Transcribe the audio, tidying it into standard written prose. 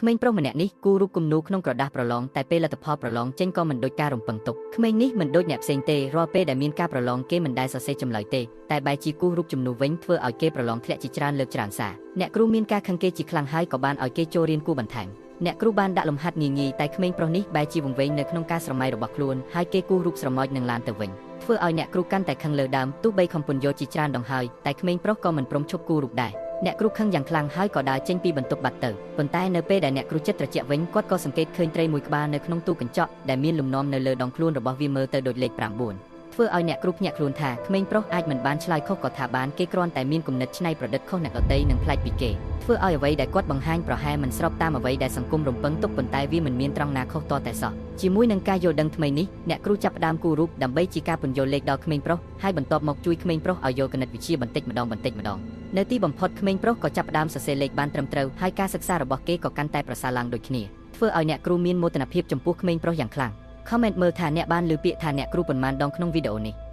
ក្មេងប្រុសម្នាក់នេះគូររូបគំនូរក្នុងក្រដាសប្រឡងតែពេលលទ្ធផលប្រឡងចេញក៏មិនដូចការរំពឹងទុកក្មេងនេះមិនដូចអ្នកផ្សេងទេរាល់ពេលដែលមានការប្រឡងគេមិនដែលសរសេរចម្លើយទេតែបែរជាគូររូបជំនួសវិញធ្វើឲ្យគេប្រឡងធ្លាក់ជាច្រើនលើកច្រើនសារអ្នកគ្រូមានការខឹងគេជាខ្លាំងហើយក៏បានឲ្យគេចូលរៀនគូបន្ថែមអ្នកគ្រូបានដាក់លំហាត់ងាយៗតែក្មេងប្រុសនេះបែរជាវង្វេងនៅក្នុងការស្រមៃរបស់ខ្លួនហើយគេគូររូបស្រមោចនឹងឡានទៅវិញធ្វើឲ្យអ្នកគ្រូកាន់តែខឹងលើដើមទោះបីខំពន្យល់ជាច្រើនដងហើយតែក្មេងប្រុសក៏មិនព្រមឈប់គូររូបដែរអ្នកគ្រូខឹងយ៉ាងខ្លាំងហើយក៏ដើរចេញពីបន្ទប់បាត់ទៅប៉ុន្តែនៅពេលដែលអ្នកគ្រូចិត្តត្រជាក់វិញគាត់ក៏សង្កេតឃើញត្រីមួយក្បាលនៅក្នុងទូកញ្ចក់ដែលមានលំនាំនៅលើដងខ្លួនរបស់វាមើលទៅដូចលេខ9ធ្វើឲ្យអ្នកគ្រូភ្ញាក់ខ្លួនថាក្មេងប្រុសអាចមិនបានឆ្លើយខុសក៏ថាបានគេគ្រាន់តែមានគំនិតច្នៃប្រឌិតខុសអ្នកដទៃនិងប្លែកពីគេធ្វើឲ្យអ្វីដែលគាត់បង្ហាញប្រហែលមិនស្របតាមអ្វីដែលសង្គមរំពឹងទុកប៉ុន្តែវាមិនមានត្រង់ណាខុសតតែសោះជាមួយនឹងការយល់ដឹងថ្មីនេះអ្នកគ្រូចាប់ផ្ដើមគូររូបដើម្បីជាការពន្យល់លេខដល់ក្មេងប្រុសហើយបន្ទាប់មកជួយក្មេងប្រុសឲ្យយល់គណិតវិទ្យាបន្តិចម្ដងនៅទីបំផុតក្មេងប្រុសក៏ចាប់ផ្ដើមសរសេរលេខបានត្រឹមត្រូវហើយការសិក្សារបស់គេក៏កាន់តែប្រសើរឡើងដូចគ្នាធ្វើឲ្យអ្នកគ្រូមានមោទនភាពចំពោះក្មេងប្រុសយ៉ាងខ្លាំងខមមិនមើលថាអ្នកបានឮពាក្យថាអ្នកគ្រូប៉ុន្មានដងក្នុងវីដេអូនេះ